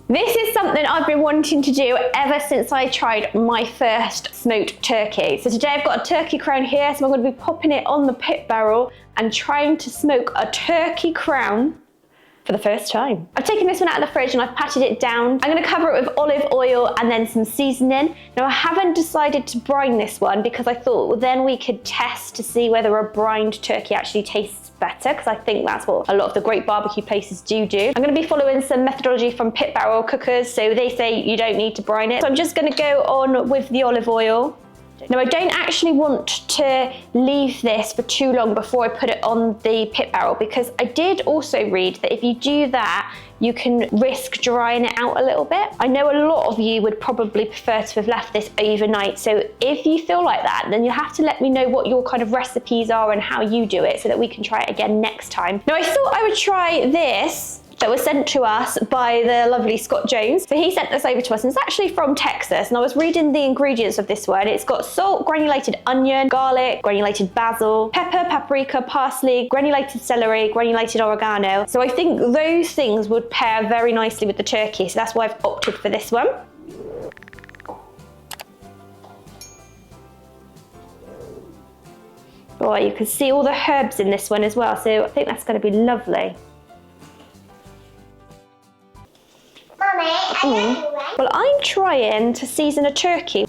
This is something I've been wanting to do ever since I tried my first smoked turkey. So today I've got a turkey crown here, so I'm going to be popping it on the pit barrel and trying to smoke a turkey crown for the first time. I've taken this one out of the fridge and I've patted it down. I'm going to cover it with olive oil and then some seasoning. Now I haven't decided to brine this one because I thought, well, then we could test to see whether a brined turkey actually tastes better, because I think that's what a lot of the great barbecue places do. I'm going to be following some methodology from pit barrel cookers, so they say you don't need to brine it. So I'm just going to go on with the olive oil. Now I don't actually want to leave this for too long before I put it on the pit barrel, because I did also read that if you do that, you can risk drying it out a little bit. I know a lot of you would probably prefer to have left this overnight, so if you feel like that, then you'll have to let me know what your kind of recipes are and how you do it so that we can try it again next time. Now I thought I would try this that was sent to us by the lovely Scott Jones. So he sent this over to us, and it's actually from Texas, and I was reading the ingredients of this one. It's got salt, granulated onion, garlic, granulated basil, pepper, paprika, parsley, granulated celery, granulated oregano. So I think those things would pair very nicely with the turkey, so that's why I've opted for this one. Oh, you can see all the herbs in this one as well, so I think that's going to be lovely. Well, I'm trying to season a turkey.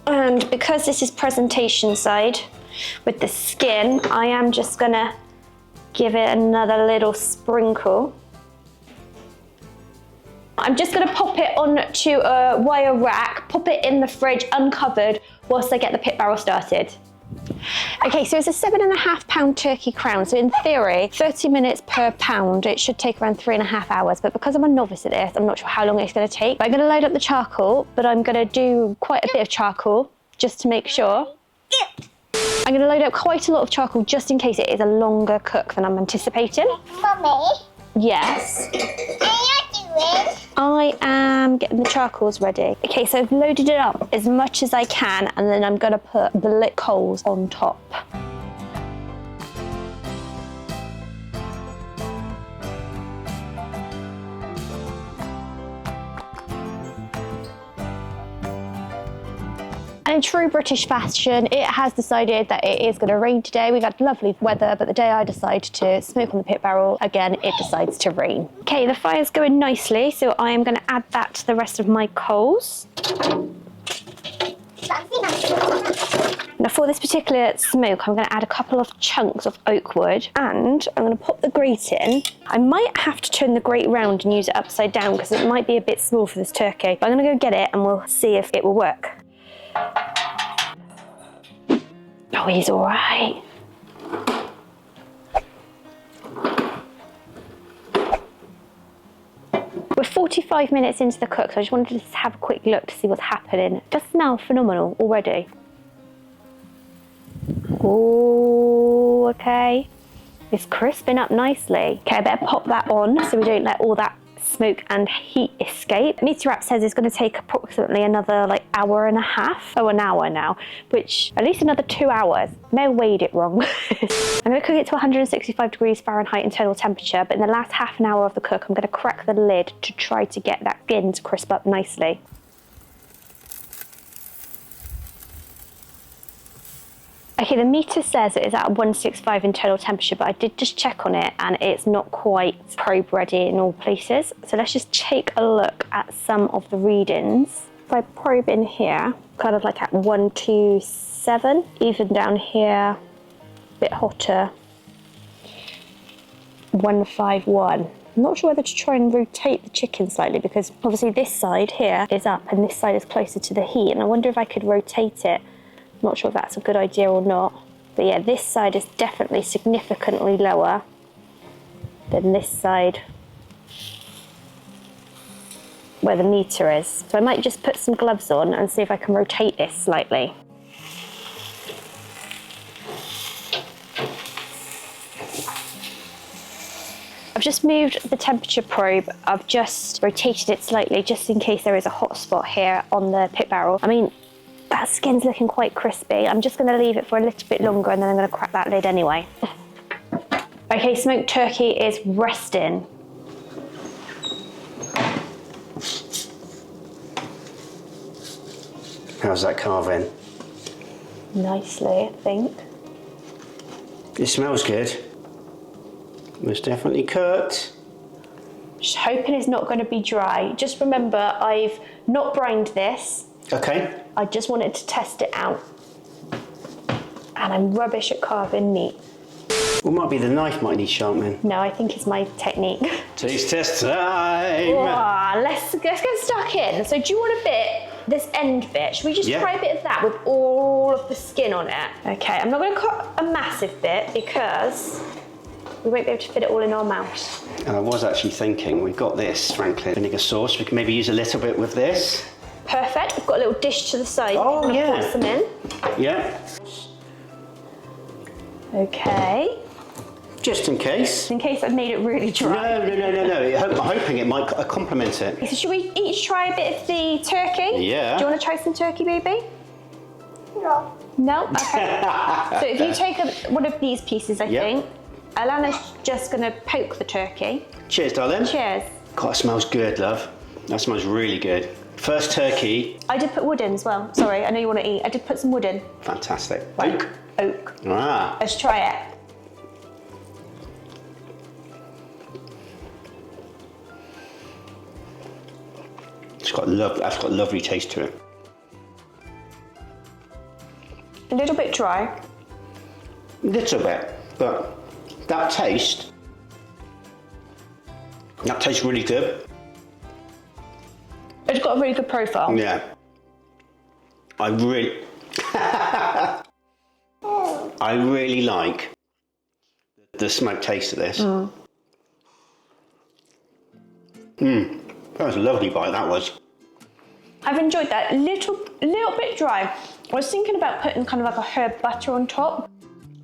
And because this is presentation side with the skin, I am just gonna give it another little sprinkle. I'm just gonna pop it onto a wire rack, pop it in the fridge uncovered whilst I get the pit barrel started. Okay, so it's a 7.5 pound turkey crown. So in theory, 30 minutes per pound, it should take around 3.5 hours. But because I'm a novice at this, I'm not sure how long it's going to take. But I'm going to load up the charcoal, but I'm going to do quite a bit of charcoal just to make sure. I'm going to load up quite a lot of charcoal just in case it is a longer cook than I'm anticipating. Mummy? Yes? What are you doing? I am getting the charcoals ready. Okay, so I've loaded it up as much as I can, and then I'm going to put the lit coals on top. And in true British fashion, it has decided that it is going to rain today. We've had lovely weather, but the day I decide to smoke on the pit barrel, again, it decides to rain. Okay, the fire's going nicely, so I am going to add that to the rest of my coals. Now for this particular smoke, I'm going to add a couple of chunks of oak wood, and I'm going to pop the grate in. I might have to turn the grate round and use it upside down because it might be a bit small for this turkey. But I'm going to go get it and we'll see if it will work. Oh, he's all right. We're 45 minutes into the cook, so I just wanted to just have a quick look to see what's happening. It does smell phenomenal already. Oh, okay. It's crisping up nicely. Okay, I better pop that on so we don't let all that smoke and heat escape. Meter App says it's going to take approximately another hour and a half. Oh, an hour now, which at least another 2 hours. May have weighed it wrong. I'm going to cook it to 165 degrees Fahrenheit internal temperature, but in the last half an hour of the cook, I'm going to crack the lid to try to get that skin to crisp up nicely. Okay, the meter says it is at 165 internal temperature, but I did just check on it and it's not quite probe ready in all places. So let's just take a look at some of the readings. If I probe in here, kind of like at 127, even down here, a bit hotter, 151. I'm not sure whether to try and rotate the chicken slightly because obviously this side here is up and this side is closer to the heat, and I wonder if I could rotate it. Not sure if that's a good idea or not, but yeah, this side is definitely significantly lower than this side where the meter is. So I might just put some gloves on and see if I can rotate this slightly. I've just moved the temperature probe. I've just rotated it slightly just in case there is a hot spot here on the pit barrel. I mean, that skin's looking quite crispy. I'm just going to leave it for a little bit longer and then I'm going to crack that lid anyway. Okay, smoked turkey is resting. How's that carving? Nicely, I think. It smells good. It's definitely cooked. Just hoping it's not going to be dry. Just remember, I've not brined this. Okay. I just wanted to test it out. And I'm rubbish at carving meat. Well, might be the knife might need sharpening. No, I think it's my technique. Taste test time! Oh, let's get stuck in. So do you want a bit, this end bit? Should we just try a bit of that with all of the skin on it? Okay, I'm not going to cut a massive bit because we won't be able to fit it all in our mouth. And I was actually thinking, we've got this Franklin vinegar sauce. We can maybe use a little bit with this. Perfect. We've got a little dish to the side. Oh, I'm yeah. Pour some in. Yeah. Okay. Just in case. In case I've made it really dry. No. I'm hoping it might complement it. So should we each try a bit of the turkey? Yeah. Do you want to try some turkey, baby? No. No? Okay. So if you take one of these pieces, I think, Elana's just going to poke the turkey. Cheers, darling. Cheers. God, it smells good, love. That smells really good. First turkey. I did put wood in as well. Sorry, I know you want to eat. I did put some wood in. Fantastic. Oak. Oak. Ah. Let's try it. That's got a lovely taste to it. A little bit dry. Little bit, but that tastes really good. It's got a really good profile. Yeah. I really like the smoked taste of this. That was a lovely bite, that was. I've enjoyed that. Little bit dry. I was thinking about putting kind of like a herb butter on top.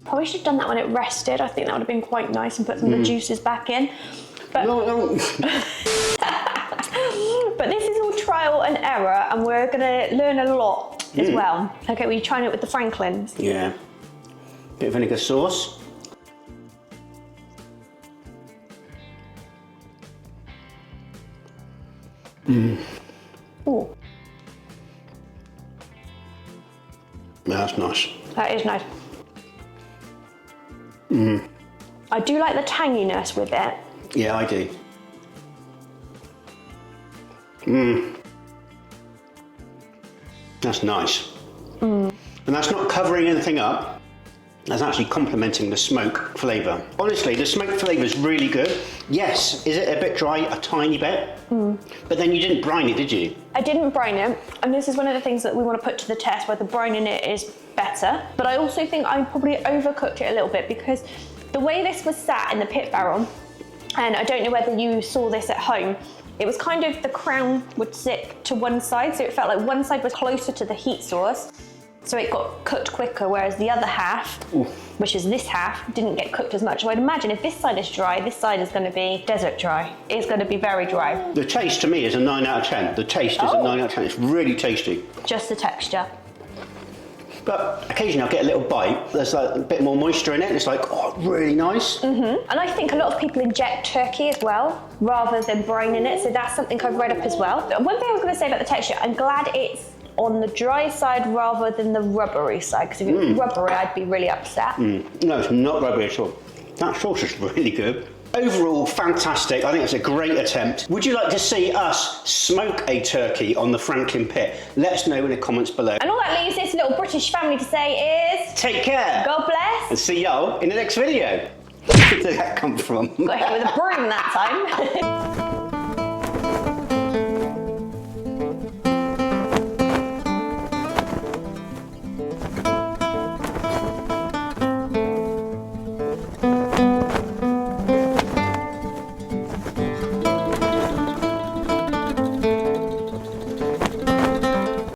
Probably should have done that when it rested. I think that would have been quite nice and put some of the juices back in. But, No. but this is all trial and error and we're going to learn a lot as well. Okay, we're trying it with the Franklins. Yeah. Bit of vinegar sauce. Ooh, That's nice. that is nice. I do like the tanginess with it. Yeah, I do. That's nice. And that's not covering anything up. That's actually complementing the smoke flavour. Honestly, the smoke flavour is really good. Yes, is it a bit dry? A tiny bit? But then you didn't brine it, did you? I didn't brine it, and this is one of the things that we want to put to the test, whether brining it is better. But I also think I probably overcooked it a little bit because the way this was sat in the pit barrel, and I don't know whether you saw this at home, it was kind of, the crown would sit to one side, so it felt like one side was closer to the heat source, so it got cooked quicker, whereas the other half, which is this half, didn't get cooked as much. So I'd imagine if this side is dry, this side is going to be desert dry. It's going to be very dry. The taste to me is a 9 out of 10. The taste is a 9 out of 10. It's really tasty. Just the texture. But occasionally I'll get a little bite. There's like a bit more moisture in it. And it's like, oh, really nice. And I think a lot of people inject turkey as well, rather than brining it. So that's something I've read up as well. One thing I was going to say about the texture, I'm glad it's on the dry side rather than the rubbery side, because if it was rubbery, I'd be really upset. No, it's not rubbery at all. That sauce is really good. Overall, fantastic. I think it's a great attempt. Would you like to see us smoke a turkey on the Franklin pit? Let us know in the comments below. And all that leaves this little British family to say is... Take care. God bless. And see y'all in the next video. Where did that come from? Got hit with a broom that time.